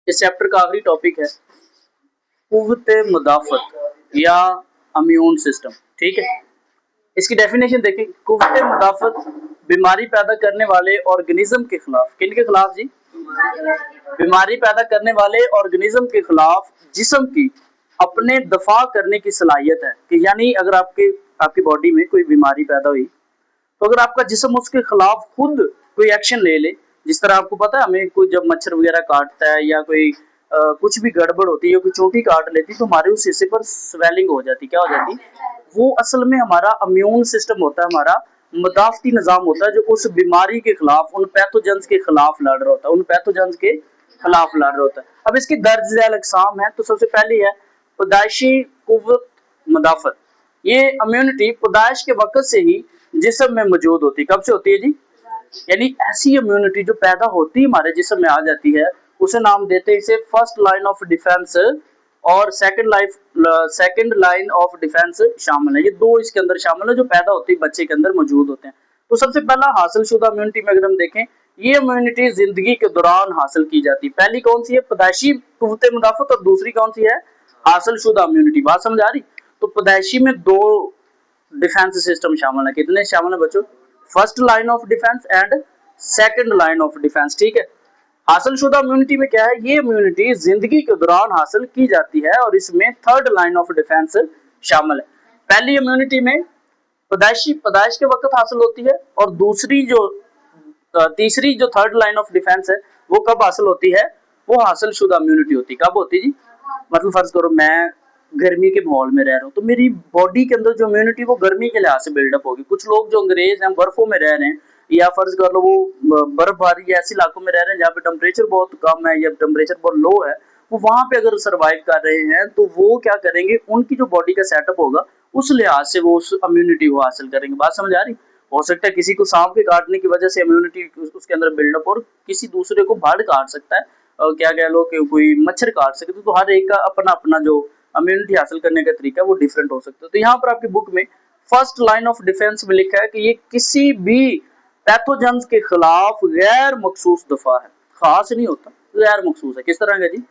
इस चैप्टर का आखिरी टॉपिक है कुव्वत मुदाफ़त या इम्यून सिस्टम। ठीक है, इसकी डेफिनेशन देखें। कुव्वत मुदाफ़त बीमारी पैदा करने वाले ऑर्गेनिज्म के खिलाफ, किन के खिलाफ जी? बीमारी पैदा करने वाले ऑर्गेनिज्म के खिलाफ जिस्म की अपने दफा करने की सलाहियत है। कि यानी अगर आपकी बॉडी में कोई बीमारी पैदा हुई तो अगर आपका जिस्म उसके खिलाफ खुद कोई एक्शन ले ले, जिस तरह आपको पता है हमें कोई जब मच्छर वगैरह काटता है या कोई कुछ भी गड़बड़ होती है या कोई चोटी काट लेती तो हमारे उस हिस्से पर स्वेलिंग हो जाती, क्या हो जाती? वो असल में हमारा इम्यून सिस्टम होता है, हमारा मदाफती निज़ाम होता है जो उस बीमारी के खिलाफ, उन पैथोजेंस के खिलाफ लड़ रहा होता है, उन पैथोजेंस के खिलाफ लड़ रहा होता है। अब इसकी दर्ज झैल अक़साम है। तो सबसे पहली है पैदाइशी कुव्वत मुदाफ़त। ये इम्यूनिटी पैदाइश के वक्त से ही जिस्म में मौजूद होती है। कब से होती है जी? यानी ऐसी इम्यूनिटी जो पैदा होती हमारे जिस्म में आ जाती है, उसे नाम देते हैं इसे फर्स्ट लाइन ऑफ डिफेंस और सेकंड लाइन ऑफ डिफेंस शामिल है। ये दो इसके अंदर शामिल है जो पैदा होती है बच्चे के अंदर मौजूद होते हैं। तो सबसे पहला हासिल शुदा इम्यूनिटी में अगर हम देखें, ये इम्यूनिटी जिंदगी के दौरान हासिल की जाती है। पहली कौन सी है? पैदाइशी कुव्वत मुदाफ़त, और दूसरी कौन सी है? हासिल शुदा इम्यूनिटी। बात समझ आ रही? तो पैदाइशी में दो डिफेंस सिस्टम शामिल है। कितने शामिल है बच्चों? First line of defence and second line of defence. ठीक है, हासिल शुदा इम्यूनिटी में क्या है? ये इम्यूनिटी जिंदगी के दौरान हासिल की जाती है और इसमें थर्ड लाइन ऑफ डिफेंस शामिल है। पहली इम्यूनिटी में पैदाइश के वक्त हासिल होती है, और दूसरी जो तीसरी जो थर्ड लाइन ऑफ डिफेंस है वो कब हासिल होती है? वो हासिल शुदा इम्यूनिटी होती है। कब होती है जी? मतलब फर्ज करो मैं गर्मी के माहौल में रह रहा हूँ तो मेरी बॉडी के अंदर जो इम्यूनिटी वो गर्मी के लिहाज से बिल्डअप होगी। कुछ लोग जो अंग्रेज हैं बर्फों में रह रहे हैं, या फर्ज कर लो वो बर्फबारी ऐसे इलाकों में रह रहे हैं जहाँ पे टेम्परेचर बहुत कम है या टेम्परेचर बहुत लो है, वो वहां पे अगर सर्वाइव कर रहे हैं तो वो क्या करेंगे, उनकी जो बॉडी का सेटअप होगा उस लिहाज से वो उस इम्यूनिटी को हासिल करेंगे। बात समझ आ रही? हो सकता है किसी को सांप के काटने की वजह से इम्यूनिटी उसके अंदर बिल्डअप, और किसी दूसरे को भाड़ काट सकता है, और क्या कह लो कि कोई मच्छर काट सकते। तो हर एक का अपना अपना जो इम्यूनिटी हासिल करने का तरीका है वो डिफरेंट हो सकता है। तो यहाँ पर आपकी बुक में फर्स्ट लाइन ऑफ डिफेंस में लिखा है कि ये किसी भी पैथोजेंस के खिलाफ गैर मखसूस दफा है। खास नहीं होता, गैर मखसूस है। किस तरह का जी?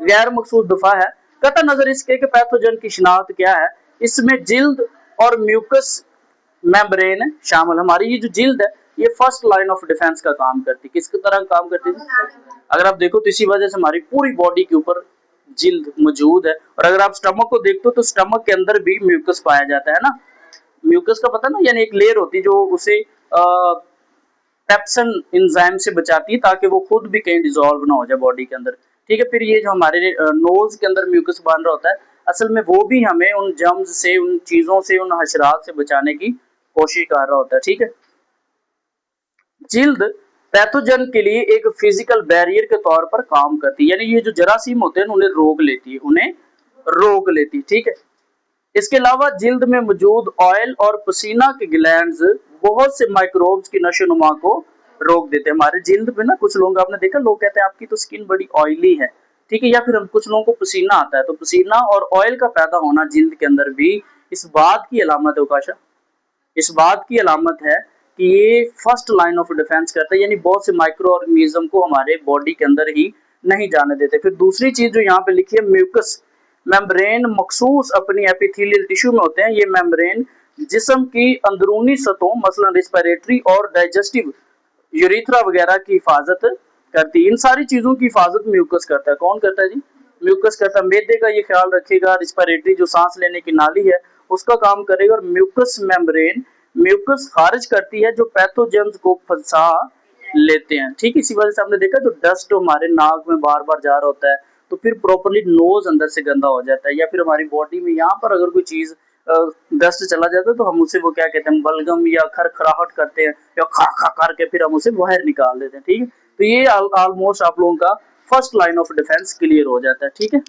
गैर मखसूस दफा है। कता नजर इसके कि पैथोजन की शिनाख्त क्या है, इसमें जिल्द और म्यूकस मेम्ब्रेन शामिल। हमारी ये जो जिल्द है ये फर्स्ट लाइन ऑफ डिफेंस का काम करती है। किस तरह काम करती है? अगर आप देखो तो इसी वजह से हमारी पूरी बॉडी के ऊपर जिल्द मौजूद है। और अगर आप स्टमक को देखते हो तो स्टमक के अंदर भी म्यूकस पाया जाता है ना। म्यूकस का पता ना, यानी एक लेयर होती है जो उसे पेप्सन एंजाइम से बचाती है ताकि वो खुद भी कहीं डिसॉल्व ना हो जाए बॉडी के अंदर। ठीक है, फिर ये जो हमारे नोज के अंदर म्यूकस बन रहा होता है, असल में वो भी हमें उन जर्म्स से, उन चीजों से, उन हशरात से बचाने की कोशिश कर रहा होता है। ठीक है, जिल्द पैथोजन के लिए एक फिजिकल बैरियर के तौर पर काम करती है, यानी ये जो जरासीम होते हैं उन्हें रोक लेती है। ठीक है, इसके अलावा जिल्द में मौजूद ऑयल और पसीना के ग्लैंड्स बहुत से माइक्रोब्स की नशोनुमा को रोक देते हैं। हमारे जिल्द पे ना कुछ लोग, आपने देखा, लोग कहते हैं आपकी तो स्किन बड़ी ऑयली है। ठीक है, या फिर हम कुछ लोगों को पसीना आता है, तो पसीना और ऑयल का पैदा होना जिल्द के अंदर भी इस बात की अलामत है, उकाशा, इस बात की अलामत है कि ये फर्स्ट लाइन ऑफ डिफेंस करता है, यानी बहुत से माइक्रो ऑर्गेनिज्म को हमारे बॉडी के अंदर ही नहीं जाने देते। फिर दूसरी चीज जो यहाँ पे लिखी है, म्यूकस मेम्ब्रेन मखसूस अपनी एपिथेलियल टिश्यू में होते हैं। ये मेम्ब्रेन जिस्म की अंदरूनी सतहों मसलन रिस्पिरेटरी और डाइजेस्टिव यूरिथ्रा वगैरह की हिफाजत करती है। इन सारी चीजों की हिफाजत म्यूकस करता है। कौन करता है जी? म्यूकस करता है। मैदे का ये ख्याल रखेगा, रिस्पिरेटरी जो सांस लेने की नाली है उसका काम करेगा, और म्यूकस मेम्ब्रेन म्यूकस खारिज करती है जो पैथोजेंस को फंसा लेते हैं। ठीक, इसी वजह से आपने देखा जो डस्ट हमारे नाक में बार बार जा रहा होता है तो फिर प्रॉपर्ली नोज अंदर से गंदा हो जाता है, या फिर हमारी बॉडी में यहाँ पर अगर कोई चीज डस्ट चला जाता है तो हम उसे वो क्या कहते हैं, बलगम या खरखराहट करते हैं, या खा खा करके फिर हम उसे बाहर निकाल देते हैं। ठीक है, तो ये ऑलमोस्ट आप लोगों का first line of defence clear हो जाता है। ठीक है।